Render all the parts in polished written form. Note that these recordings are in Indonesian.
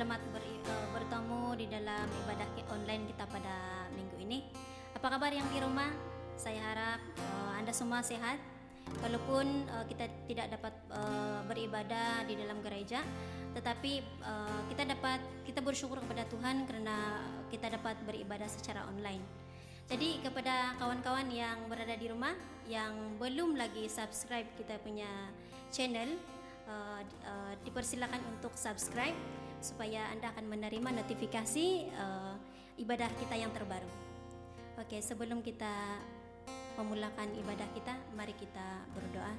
Selamat bertemu di dalam ibadah online kita pada minggu ini. Apa kabar yang di rumah? Saya harap Anda semua sehat. Walaupun kita tidak dapat beribadah di dalam gereja, tetapi kita bersyukur kepada Tuhan karena kita dapat beribadah secara online. Jadi kepada kawan-kawan yang berada di rumah yang belum lagi subscribe kita punya channel, dipersilakan untuk subscribe supaya Anda akan menerima notifikasi ibadah kita yang terbaru. Oke, sebelum kita memulakan ibadah kita, mari kita berdoa.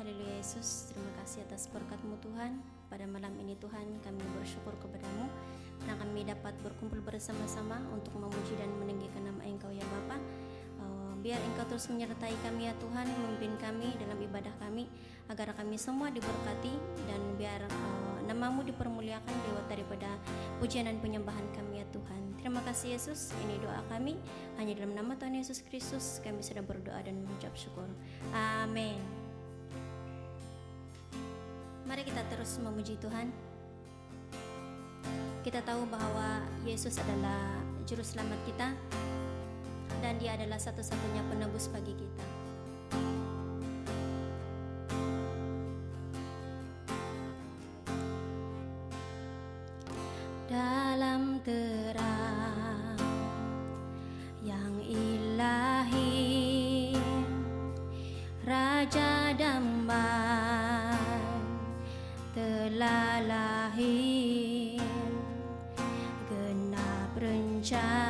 Haleluya Yesus, terima kasih atas berkat-Mu Tuhan. Pada malam ini Tuhan, kami bersyukur kepada-Mu karena kami dapat berkumpul bersama-sama untuk memuji dan meninggikan nama Engkau ya Bapa. Biar Engkau terus menyertai kami ya Tuhan, memimpin kami dalam ibadah kami, agar kami semua diberkati dan biar nama-Mu dipermuliakan lewat daripada pujian dan penyembahan kami ya Tuhan. Terima kasih Yesus, ini doa kami, hanya dalam nama Tuhan Yesus Kristus kami sudah berdoa dan mengucap syukur. Amin. Mari kita terus memuji Tuhan. Kita tahu bahwa Yesus adalah juru selamat kita dan Dia adalah satu-satunya penebus bagi kita. Dalam terang yang ilahi, Raja damai telah lahir, genap rencananya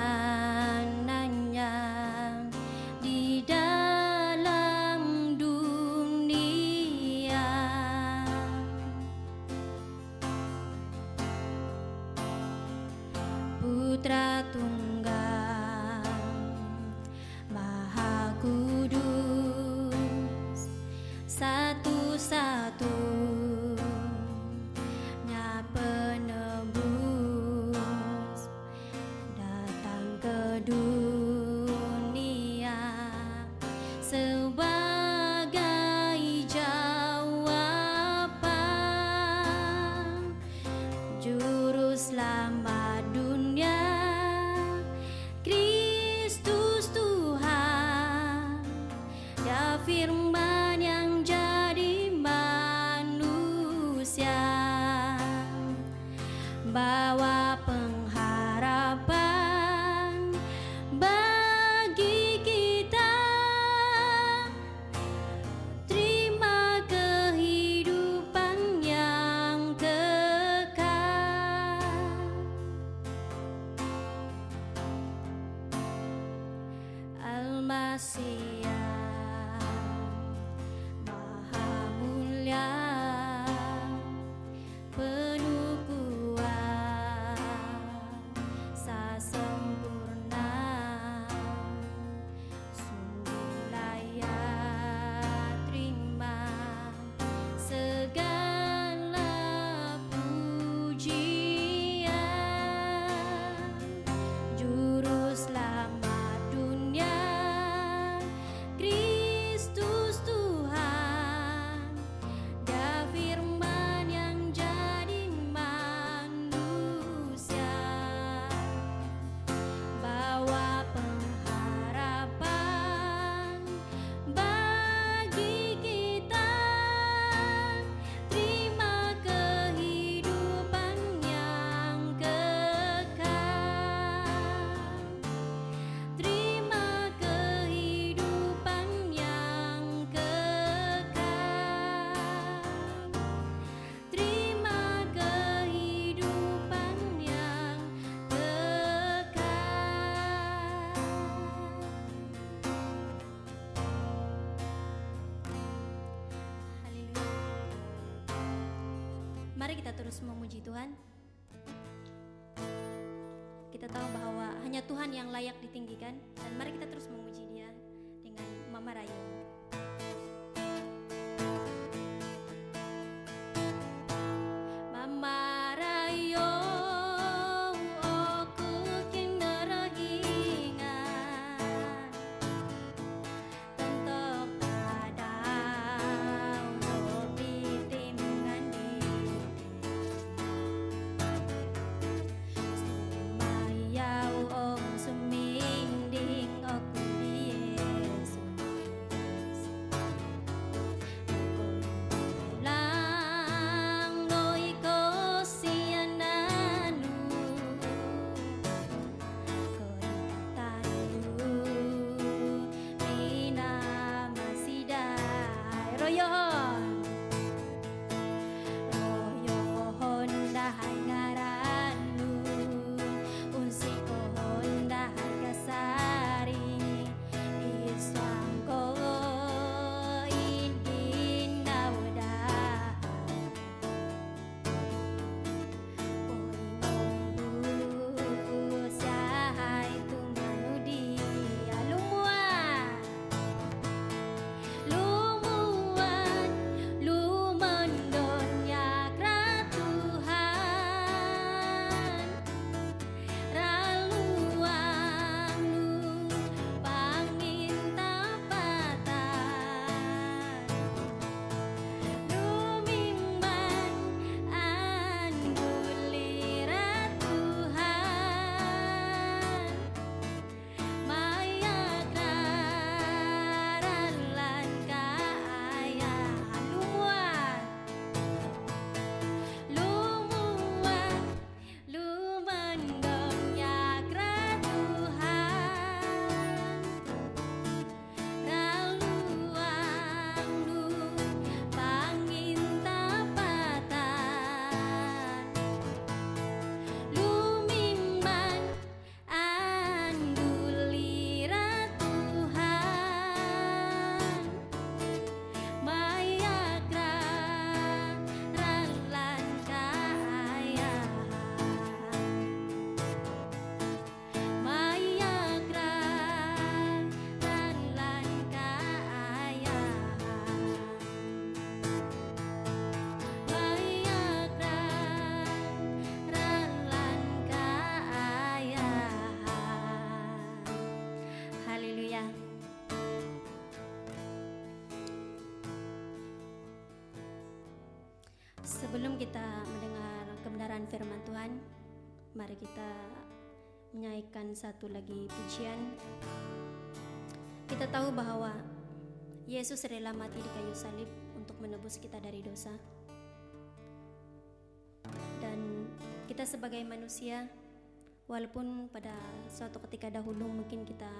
di dalam dunia. Putra Tunggal Maha Kudus, satu-satunya penebus datang ke dunia sebagai jawaban. Juru selamat dunia, Kristus Tuhan, Ya firman yang jadi manusia, bawa pengharapan bagi kita. Terima kehidupan yang kekal. Al-Masih Maha Mulia, penuh kuasa sempurna, sungguh layak terima segala pujian. Juru selamat dunia, Kristus Tuhan, Dia firman yang jadi manusia, bawa pengharapan bagi kita. Terima kehidupan yang kekal. Terima kehidupan yang kekal. Terima kehidupan yang kekal. Haleluya. Mari kita terus memuji Tuhan. Kita tahu bahwa hanya Tuhan yang layak ditinggikan, dan mari kita terus memuji Dia dengan Mama Rayo. Mama Rayo, aku kinarahingan, tentok tadau no pitim ngandi. Sebelum kita mendengar kebenaran firman Tuhan, mari kita menyanyikan satu lagi pujian. Kita tahu bahwa Yesus rela mati di kayu salib untuk menebus kita dari dosa. Dan kita sebagai manusia, walaupun pada suatu ketika dahulu mungkin kita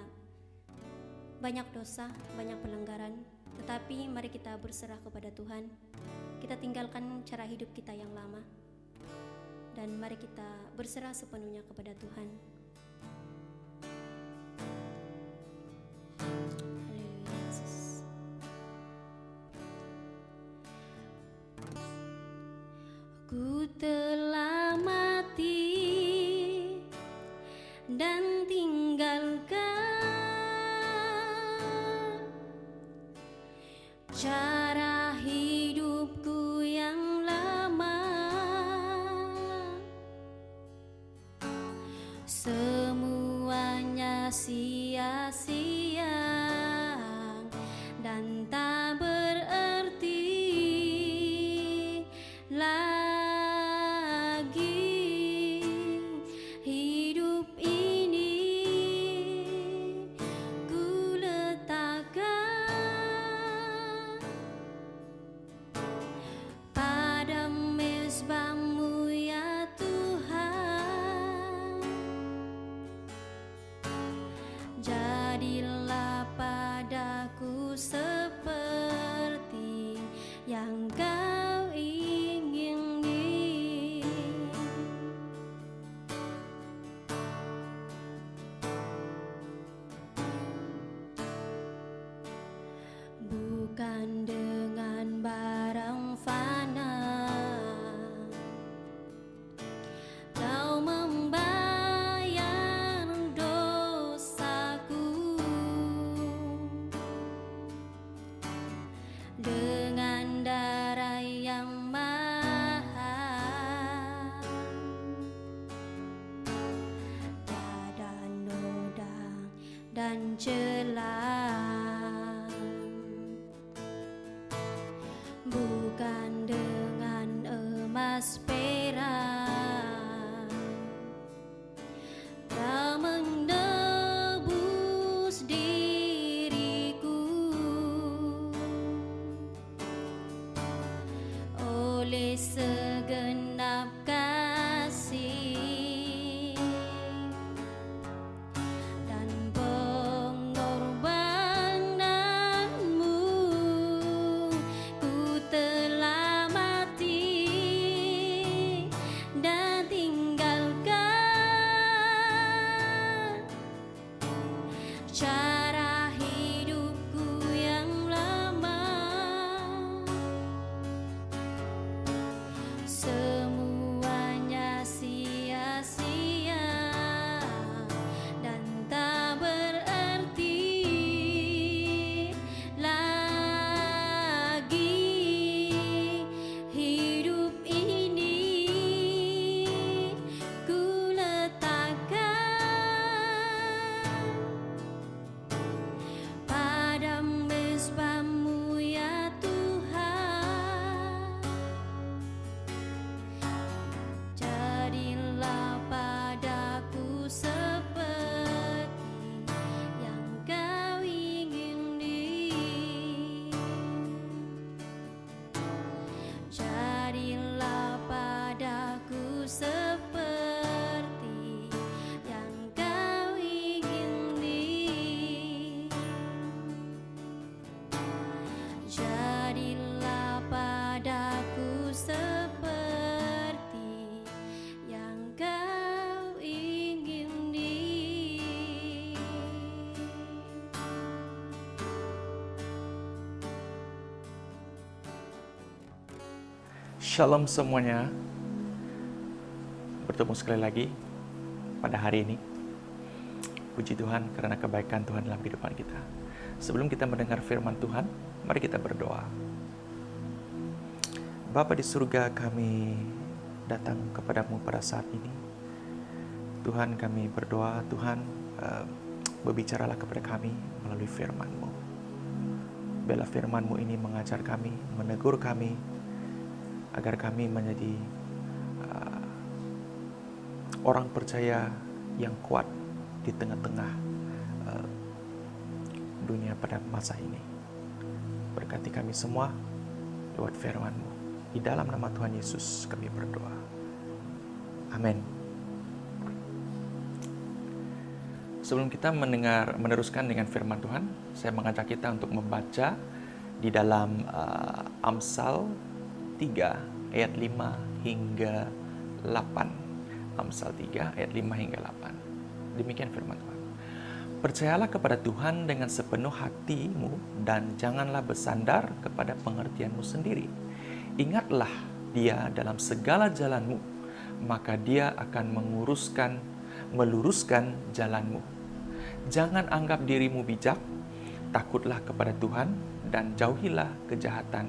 banyak dosa, banyak pelanggaran, tetapi mari kita berserah kepada Tuhan. Kita tinggalkan cara hidup kita yang lama, dan mari kita berserah sepenuhnya kepada Tuhan. Haleluya, Yesus. Ku telah mati dan tinggalkan cara hidupku yang lama. Semuanya sia-sia dan tak berarti lagi. Hidup ini ku letakkan pada mezbah-Mu ya Tuhan. Jadilah padaku seperti yang Kau ingini. Bukan dengan barang fana Kau membayar dosaku, dengan darah yang mahal. Tiada noda dan celah, bukan dengan emas perak. Kau menebus diriku oleh segenap kasih dan pengorbananmu. Ku telah mati dan tinggalkan cara hidupku yang lama. Semuanya sia-sia dan tak berarti lagi. Hidup ini ku letakkan pada mezbah-Mu ya Tuhan. Jadilah padaku seperti yang Kau ingini. Jadilah padaku seperti yang Kau ingini. Jadilah padaku seperti yang Kau ingini. Shalom semuanya. Bertemu sekali lagi pada hari ini. Puji Tuhan karena kebaikan Tuhan dalam kehidupan kita. Sebelum kita mendengar firman Tuhan, mari kita berdoa. Bapa di surga, kami datang kepadamu pada saat ini. Tuhan, kami berdoa, Tuhan berbicaralah kepada kami melalui firman-Mu. Biarlah firman-Mu ini mengajar kami, menegur kami, agar kami menjadi orang percaya yang kuat di tengah-tengah dunia pada masa ini. Berkati kami semua lewat firman-Mu. Di dalam nama Tuhan Yesus kami berdoa. Amin. Sebelum kita meneruskan dengan firman Tuhan, saya mengajak kita untuk membaca di dalam Amsal 3 ayat 5 hingga 8. Amsal 3 ayat 5 hingga 8. Demikian firman Tuhan. Percayalah kepada Tuhan dengan sepenuh hatimu dan janganlah bersandar kepada pengertianmu sendiri. Ingatlah Dia dalam segala jalanmu, maka Dia akan meluruskan jalanmu. Jangan anggap dirimu bijak, takutlah kepada Tuhan dan jauhilah kejahatan.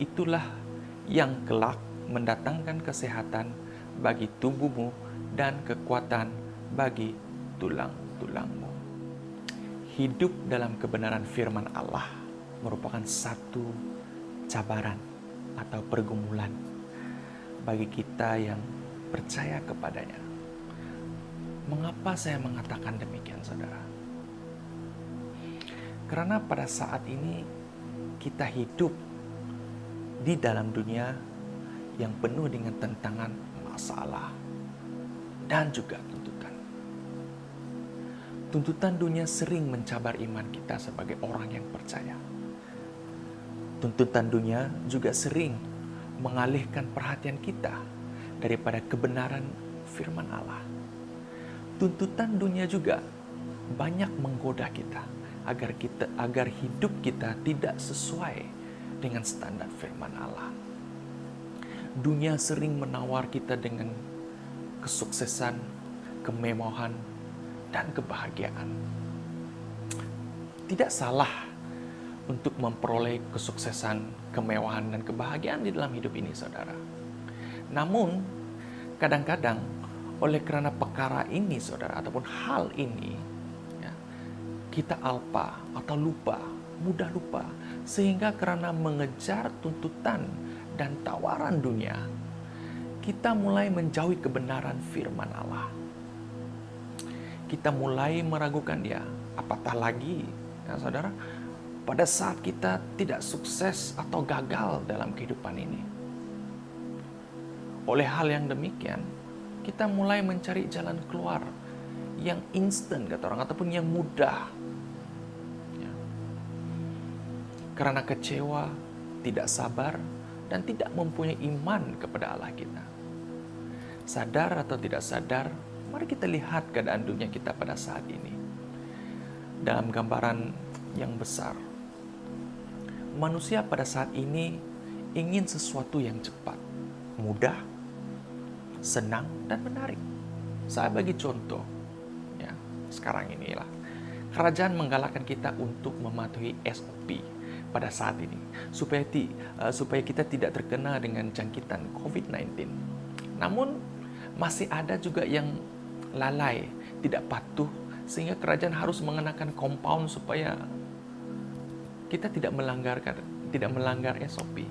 Itulah yang kelak mendatangkan kesehatan bagi tubuhmu dan kekuatan bagi tulang-tulangmu. Hidup dalam kebenaran firman Allah merupakan satu cabaran atau pergumulan bagi kita yang percaya kepadanya. Mengapa saya mengatakan demikian, saudara? Karena pada saat ini kita hidup di dalam dunia yang penuh dengan tantangan, masalah, dan juga tuntutan. Tuntutan dunia sering mencabar iman kita sebagai orang yang percaya. Tuntutan dunia juga sering mengalihkan perhatian kita daripada kebenaran firman Allah. Tuntutan dunia juga banyak menggoda kita agar hidup kita tidak sesuai dengan standar firman Allah. Dunia sering menawar kita dengan kesuksesan, kemewahan, dan kebahagiaan. Tidak salah untuk memperoleh kesuksesan, kemewahan, dan kebahagiaan di dalam hidup ini, saudara. Namun, kadang-kadang oleh karena perkara ini, saudara, ataupun hal ini, ya, kita alpa atau mudah lupa, sehingga karena mengejar tuntutan dan tawaran dunia, kita mulai menjauhi kebenaran firman Allah. Kita mulai meragukan Dia. Apatah lagi, ya saudara, pada saat kita tidak sukses atau gagal dalam kehidupan ini. Oleh hal yang demikian, kita mulai mencari jalan keluar yang instan, kata orang, ataupun yang mudah. Ya. Karena kecewa, tidak sabar, dan tidak mempunyai iman kepada Allah kita. Sadar atau tidak sadar, mari kita lihat keadaan dunia kita pada saat ini. Dalam gambaran yang besar, manusia pada saat ini ingin sesuatu yang cepat, mudah, senang, dan menarik. Saya bagi contoh, ya, sekarang inilah. Kerajaan menggalakkan kita untuk mematuhi SOP pada saat ini, supaya kita tidak terkena dengan jangkitan COVID-19. Namun, masih ada juga yang lalai, tidak patuh, sehingga kerajaan harus mengenakan compound supaya kita tidak melanggar SOP.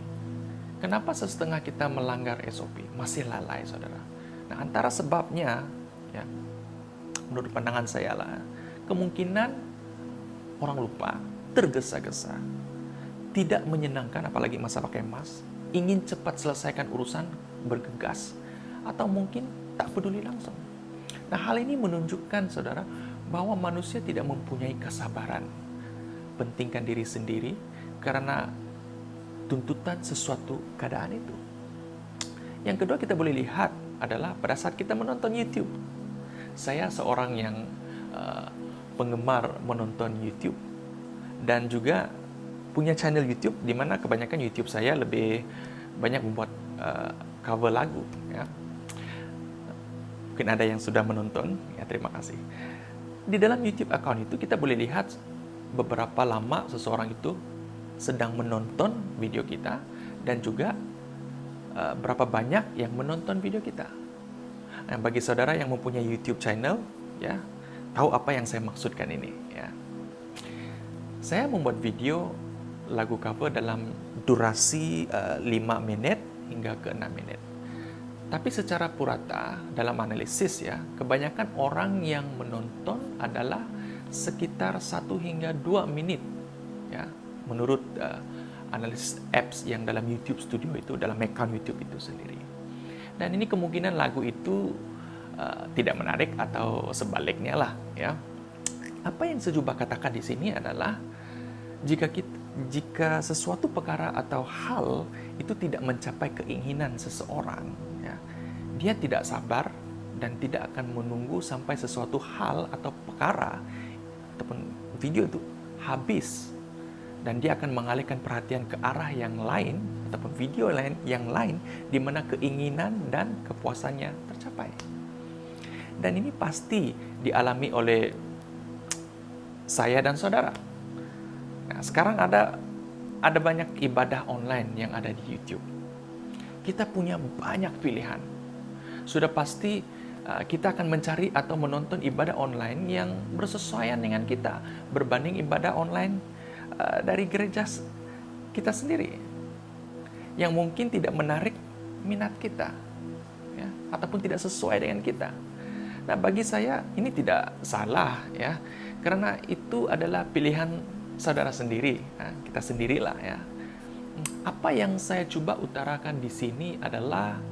Kenapa setengah kita melanggar SOP? Masih lalai, saudara. Nah, antara sebabnya, ya, menurut pandangan saya lah, kemungkinan orang lupa, tergesa-gesa, tidak menyenangkan, apalagi masa pakai mask, ingin cepat selesaikan urusan, bergegas, atau mungkin tak peduli langsung. Nah, hal ini menunjukkan, saudara, bahwa manusia tidak mempunyai kesabaran. Pentingkan diri sendiri karena tuntutan sesuatu keadaan itu. Yang kedua kita boleh lihat adalah pada saat kita menonton YouTube. Saya seorang yang penggemar menonton YouTube dan juga punya channel YouTube di mana kebanyakan YouTube saya lebih banyak membuat cover lagu, ya. Mungkin ada yang sudah menonton, ya terima kasih. Di dalam YouTube account itu kita boleh lihat beberapa lama seseorang itu sedang menonton video kita dan juga berapa banyak yang menonton video kita. Nah, bagi saudara yang mempunyai YouTube channel, ya, tahu apa yang saya maksudkan ini, ya. Saya membuat video lagu cover dalam durasi 5 menit hingga ke 6 menit. Tapi secara purata dalam analisis ya, kebanyakan orang yang menonton adalah sekitar 1 hingga 2 menit ya, menurut analisis apps yang dalam YouTube Studio itu, dalam account YouTube itu sendiri. Dan ini kemungkinan lagu itu tidak menarik atau sebaliknya lah ya. Apa yang saya coba katakan di sini adalah jika sesuatu perkara atau hal itu tidak mencapai keinginan seseorang, ya, dia tidak sabar dan tidak akan menunggu sampai sesuatu hal atau perkara ataupun video itu habis, dan dia akan mengalihkan perhatian ke arah yang lain ataupun video lain yang lain di mana keinginan dan kepuasannya tercapai. Dan ini pasti dialami oleh saya dan saudara. Nah, sekarang ada banyak ibadah online yang ada di YouTube. Kita punya banyak pilihan. Sudah pasti kita akan mencari atau menonton ibadah online yang bersesuaian dengan kita berbanding ibadah online dari gereja kita sendiri, yang mungkin tidak menarik minat kita, ya, ataupun tidak sesuai dengan kita. Nah, bagi saya ini tidak salah ya, karena itu adalah pilihan saudara sendiri, nah, kita sendirilah ya. Apa yang saya coba utarakan di sini adalah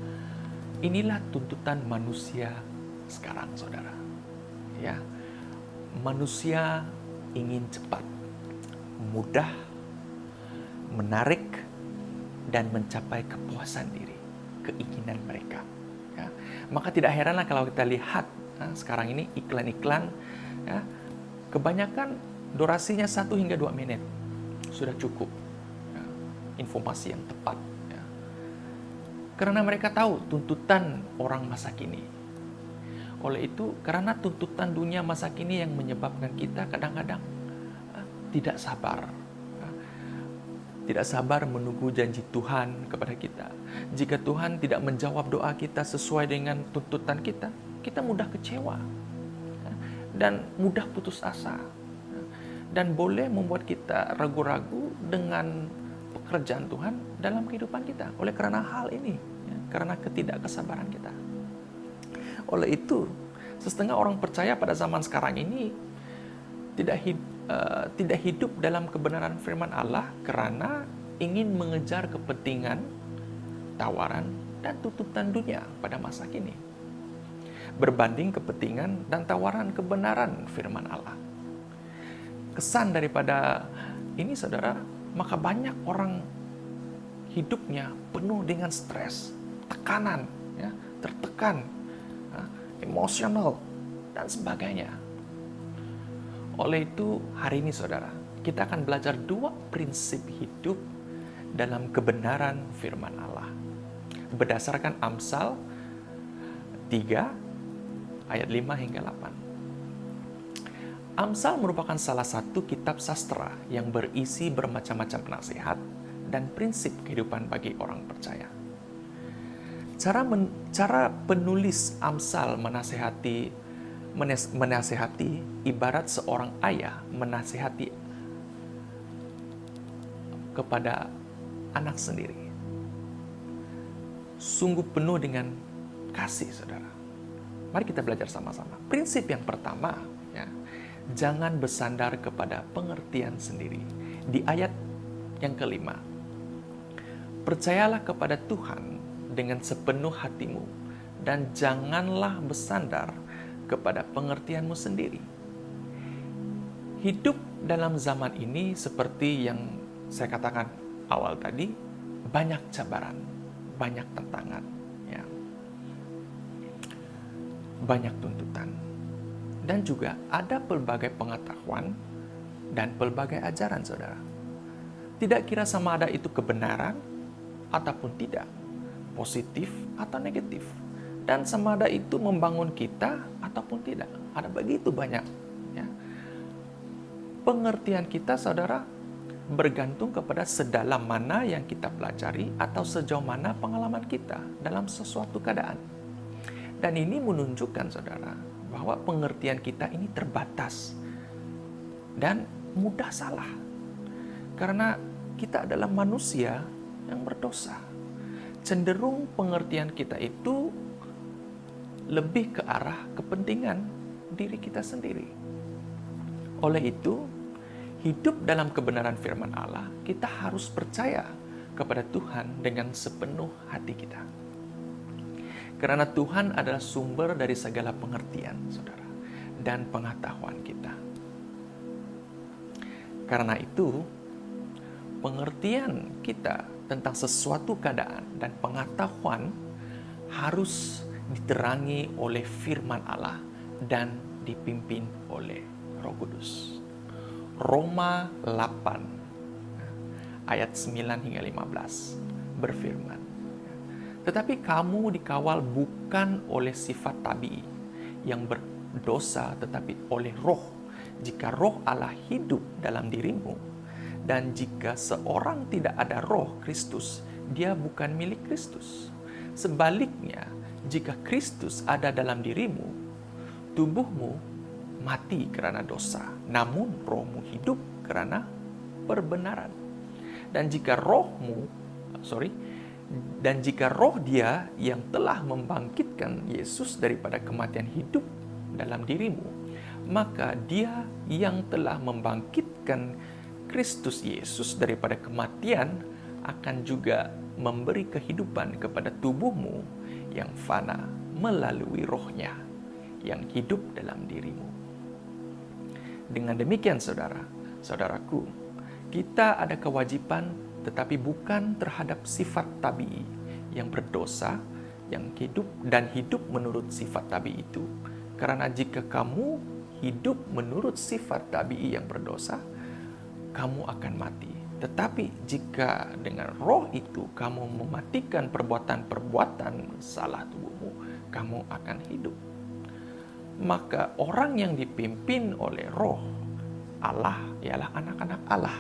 inilah tuntutan manusia sekarang, saudara. Ya, manusia ingin cepat, mudah, menarik, dan mencapai kepuasan diri, keinginan mereka. Ya, maka tidak heranlah kalau kita lihat sekarang ini iklan-iklan, ya, kebanyakan durasinya 1 hingga 2 menit sudah cukup ya, informasi yang tepat ya. Karena mereka tahu tuntutan orang masa kini. Oleh itu, karena tuntutan dunia masa kini yang menyebabkan kita kadang-kadang tidak sabar ya. Tidak sabar menunggu janji Tuhan kepada kita. Jika Tuhan tidak menjawab doa kita sesuai dengan tuntutan kita, kita mudah kecewa ya, dan mudah putus asa. Dan boleh membuat kita ragu-ragu dengan pekerjaan Tuhan dalam kehidupan kita. Oleh karena hal ini, ya, karena ketidakkesabaran kita. Oleh itu, setengah orang percaya pada zaman sekarang ini tidak hidup dalam kebenaran firman Allah karena ingin mengejar kepentingan, tawaran, dan tuntutan dunia pada masa kini, berbanding kepentingan dan tawaran kebenaran firman Allah. Kesan daripada ini, saudara, maka banyak orang hidupnya penuh dengan stres, tekanan, ya, tertekan, emosional, dan sebagainya. Oleh itu, hari ini, saudara, kita akan belajar 2 prinsip hidup dalam kebenaran firman Allah. Berdasarkan Amsal 3, ayat 5 hingga 8. Amsal merupakan salah satu kitab sastra yang berisi bermacam-macam nasihat dan prinsip kehidupan bagi orang percaya. Cara penulis Amsal menasehati ibarat seorang ayah menasehati kepada anak sendiri. Sungguh penuh dengan kasih, saudara. Mari kita belajar sama-sama. Prinsip yang pertama, ya, jangan bersandar kepada pengertian sendiri. Di ayat yang kelima, percayalah kepada Tuhan dengan sepenuh hatimu dan janganlah bersandar kepada pengertianmu sendiri. Hidup dalam zaman ini seperti yang saya katakan awal tadi, banyak cabaran, banyak tantangan, ya, banyak tuntutan. Dan juga ada pelbagai pengetahuan dan pelbagai ajaran, saudara. Tidak kira sama ada itu kebenaran ataupun tidak, positif atau negatif. Dan sama ada itu membangun kita ataupun tidak. Ada begitu banyak. Ya. Pengertian kita, saudara, bergantung kepada sedalam mana yang kita pelajari atau sejauh mana pengalaman kita dalam sesuatu keadaan. Dan ini menunjukkan, saudara, bahwa pengertian kita ini terbatas dan mudah salah. Karena kita adalah manusia yang berdosa. cenderung pengertian kita itu lebih ke arah kepentingan diri kita sendiri. Oleh itu, hidup dalam kebenaran firman Allah, kita harus percaya kepada Tuhan dengan sepenuh hati kita. Karena Tuhan adalah sumber dari segala pengertian, saudara, dan pengetahuan kita. Karena itu, pengertian kita tentang sesuatu keadaan dan pengetahuan harus diterangi oleh firman Allah dan dipimpin oleh Roh Kudus. Roma 8 ayat 9 hingga 15 berfirman, tetapi kamu dikawal bukan oleh sifat tabii yang berdosa, tetapi oleh Roh, jika Roh Allah hidup dalam dirimu. Dan jika seorang tidak ada Roh Kristus, dia bukan milik Kristus. Sebaliknya, jika Kristus ada dalam dirimu, tubuhmu mati karena dosa, namun rohmu hidup karena perbenaran. Dan jika roh dia yang telah membangkitkan Yesus daripada kematian hidup dalam dirimu, maka dia yang telah membangkitkan Kristus Yesus daripada kematian akan juga memberi kehidupan kepada tubuhmu yang fana melalui rohnya yang hidup dalam dirimu. Dengan demikian saudaraku, kita ada kewajiban tetapi bukan terhadap sifat tabii yang berdosa, yang hidup menurut sifat tabii itu. Karena jika kamu hidup menurut sifat tabii yang berdosa, kamu akan mati. Tetapi jika dengan roh itu kamu mematikan perbuatan-perbuatan salah tubuhmu, kamu akan hidup. Maka orang yang dipimpin oleh roh Allah ialah anak-anak Allah.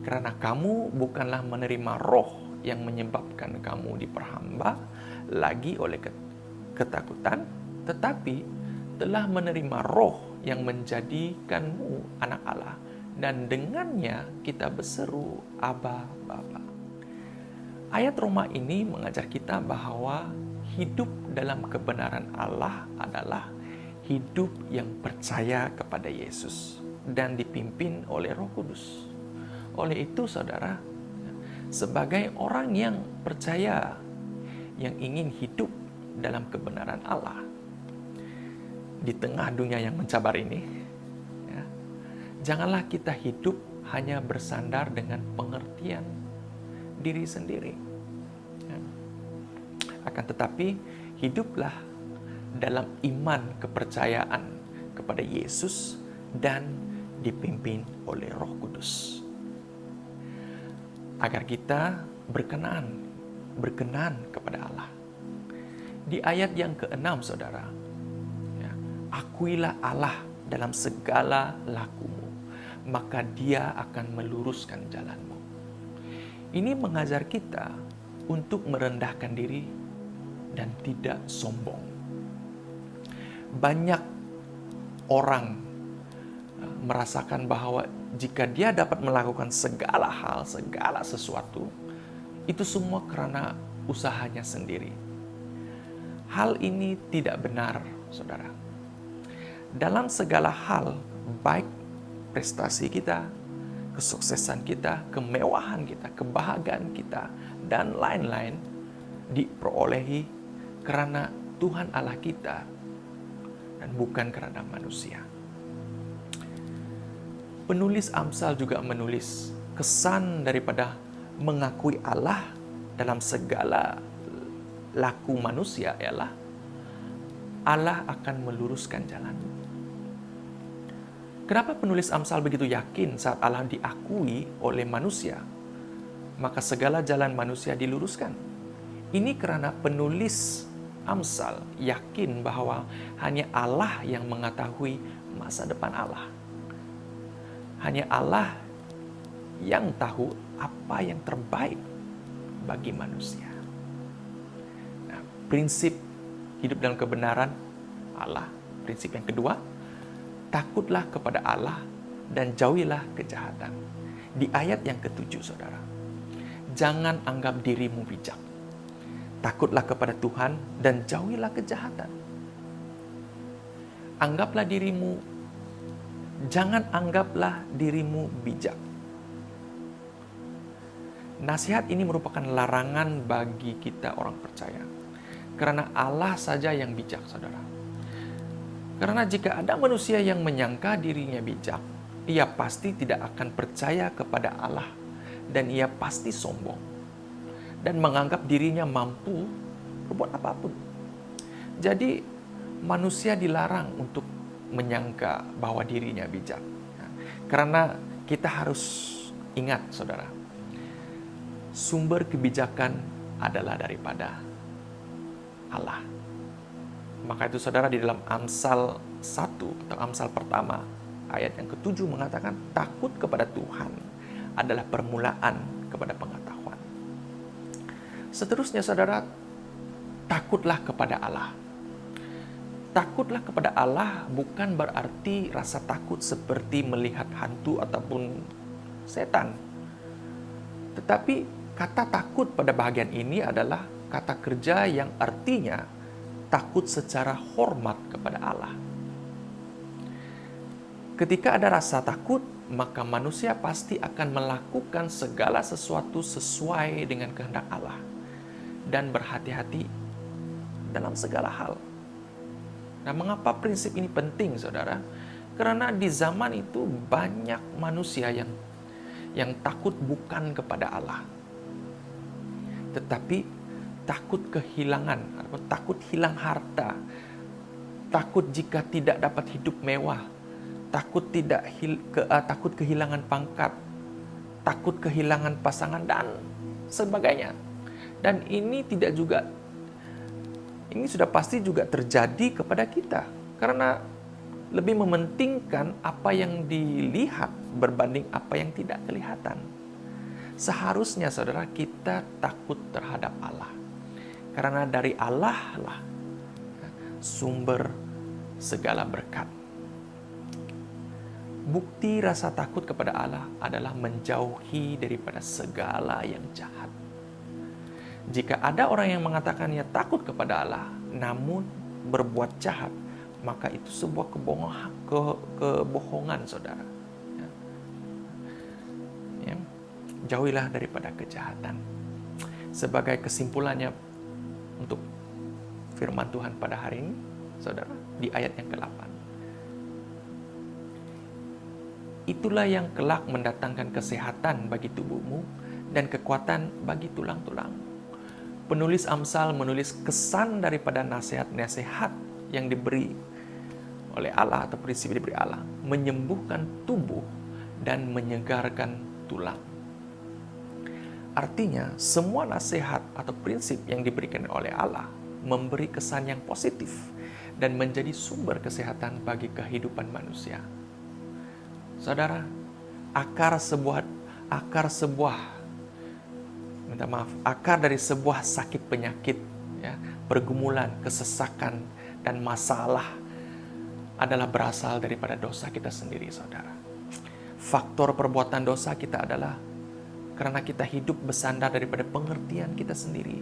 Karena kamu bukanlah menerima roh yang menyebabkan kamu diperhamba lagi oleh ketakutan, tetapi telah menerima roh yang menjadikanmu anak Allah, dan dengannya kita berseru Aba Bapa. Ayat Roma ini mengajar kita bahwa hidup dalam kebenaran Allah adalah hidup yang percaya kepada Yesus dan dipimpin oleh Roh Kudus. Oleh itu, saudara, sebagai orang yang percaya, yang ingin hidup dalam kebenaran Allah di tengah dunia yang mencabar ini, ya, janganlah kita hidup hanya bersandar dengan pengertian diri sendiri. Ya. Akan tetapi, hiduplah dalam iman kepercayaan kepada Yesus dan dipimpin oleh Roh Kudus. Agar kita berkenan kepada Allah. Di ayat yang ke-6, saudara, ya, akuilah Allah dalam segala lakumu, maka Dia akan meluruskan jalanmu. Ini mengajar kita untuk merendahkan diri dan tidak sombong. Banyak orang merasakan bahwa jika dia dapat melakukan segala hal, segala sesuatu, itu semua karena usahanya sendiri. Hal ini tidak benar, saudara. Dalam segala hal, baik prestasi kita, kesuksesan kita, kemewahan kita, kebahagiaan kita, dan lain-lain diperolehi karena Tuhan Allah kita dan bukan karena manusia. Penulis Amsal juga menulis kesan daripada mengakui Allah dalam segala laku manusia ialah Allah akan meluruskan jalanmu. Kenapa penulis Amsal begitu yakin saat Allah diakui oleh manusia, maka segala jalan manusia diluruskan? Ini karena penulis Amsal yakin bahwa hanya Allah yang mengetahui masa depan Allah. Hanya Allah yang tahu apa yang terbaik bagi manusia. Nah, prinsip hidup dalam kebenaran Allah. Prinsip yang kedua, takutlah kepada Allah dan jauhilah kejahatan. Di ayat yang ke-7, saudara, jangan anggap dirimu bijak. Takutlah kepada Tuhan dan jauhilah kejahatan. Jangan anggaplah dirimu bijak. Nasihat ini merupakan larangan bagi kita orang percaya. Karena Allah saja yang bijak, saudara. Karena jika ada manusia yang menyangka dirinya bijak, ia pasti tidak akan percaya kepada Allah. Dan ia pasti sombong. Dan menganggap dirinya mampu berbuat apapun. Jadi manusia dilarang untuk menyangka bahwa dirinya bijak. Karena kita harus ingat, saudara, sumber kebijakan adalah daripada Allah. Maka itu saudara, di dalam Amsal 1 atau Amsal pertama ayat yang ke-7 mengatakan takut kepada Tuhan adalah permulaan kepada pengetahuan. Seterusnya saudara, takutlah kepada Allah. Takutlah kepada Allah bukan berarti rasa takut seperti melihat hantu ataupun setan. Tetapi kata takut pada bahagian ini adalah kata kerja yang artinya takut secara hormat kepada Allah. Ketika ada rasa takut, maka manusia pasti akan melakukan segala sesuatu sesuai dengan kehendak Allah dan berhati-hati dalam segala hal. Nah, mengapa prinsip ini penting, saudara? Karena di zaman itu banyak manusia yang takut bukan kepada Allah, tetapi takut kehilangan, atau takut hilang harta, takut jika tidak dapat hidup mewah, takut kehilangan pangkat, takut kehilangan pasangan dan sebagainya. Dan ini sudah pasti juga terjadi kepada kita, karena lebih mementingkan apa yang dilihat berbanding apa yang tidak kelihatan. Seharusnya saudara, kita takut terhadap Allah, karena dari Allah lah sumber segala berkat. Bukti rasa takut kepada Allah adalah menjauhi daripada segala yang jahat. Jika ada orang yang mengatakannya takut kepada Allah, namun berbuat jahat, maka itu sebuah kebohongan, saudara. Ya. Jauhilah daripada kejahatan. Sebagai kesimpulannya untuk firman Tuhan pada hari ini, saudara, di ayat yang ke-8. Itulah yang kelak mendatangkan kesehatan bagi tubuhmu dan kekuatan bagi tulang-tulangmu. Penulis Amsal menulis kesan daripada nasihat-nasihat yang diberi oleh Allah atau prinsip diberi Allah, menyembuhkan tubuh dan menyegarkan tulang. Artinya, semua nasihat atau prinsip yang diberikan oleh Allah memberi kesan yang positif dan menjadi sumber kesehatan bagi kehidupan manusia. Saudara, akar dari sebuah sakit penyakit, ya, pergumulan, kesesakan, dan masalah adalah berasal daripada dosa kita sendiri, saudara. Faktor perbuatan dosa kita adalah karena kita hidup bersandar daripada pengertian kita sendiri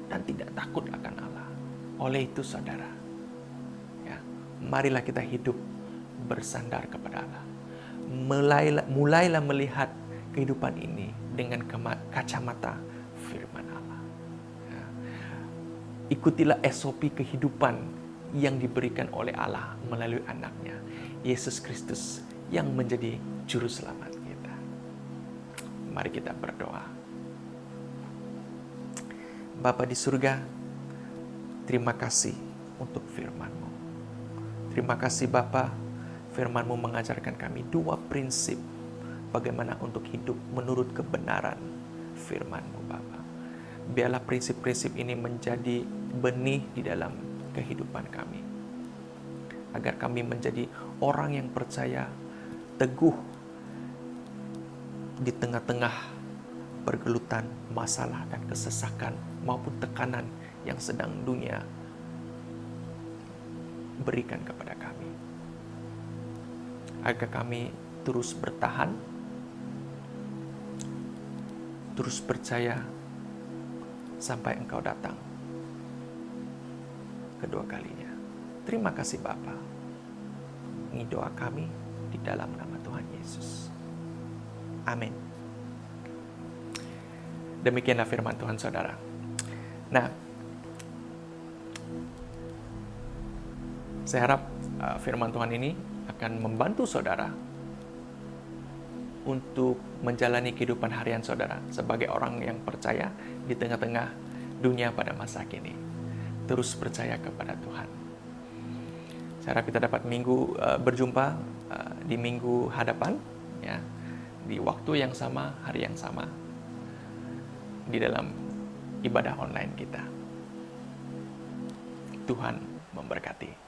dan tidak takut akan Allah. Oleh itu, saudara, ya, marilah kita hidup bersandar kepada Allah. Mulailah melihat kehidupan ini dengan kacamata firman Allah. Ya. Ikutilah SOP kehidupan yang diberikan oleh Allah melalui anaknya, Yesus Kristus, yang menjadi juru selamat kita. Mari kita berdoa. Bapa di surga, terima kasih untuk firman-Mu. Terima kasih Bapa, firman-Mu mengajarkan kami 2 prinsip bagaimana untuk hidup menurut kebenaran firman-Mu, Bapa. Biarlah prinsip-prinsip ini menjadi benih di dalam kehidupan kami, agar kami menjadi orang yang percaya, teguh di tengah-tengah pergelutan masalah dan kesesakan maupun tekanan yang sedang dunia berikan kepada kami, agar kami terus bertahan, terus percaya sampai Engkau datang kedua kalinya. Terima kasih Bapa. Ini doa kami di dalam nama Tuhan Yesus. Amin. Demikianlah firman Tuhan saudara. Nah, saya harap firman Tuhan ini akan membantu saudara untuk menjalani kehidupan harian saudara sebagai orang yang percaya di tengah-tengah dunia pada masa kini. Terus percaya kepada Tuhan. Saya harap kita dapat berjumpa di minggu hadapan, ya, di waktu yang sama, hari yang sama, di dalam ibadah online kita. Tuhan memberkati.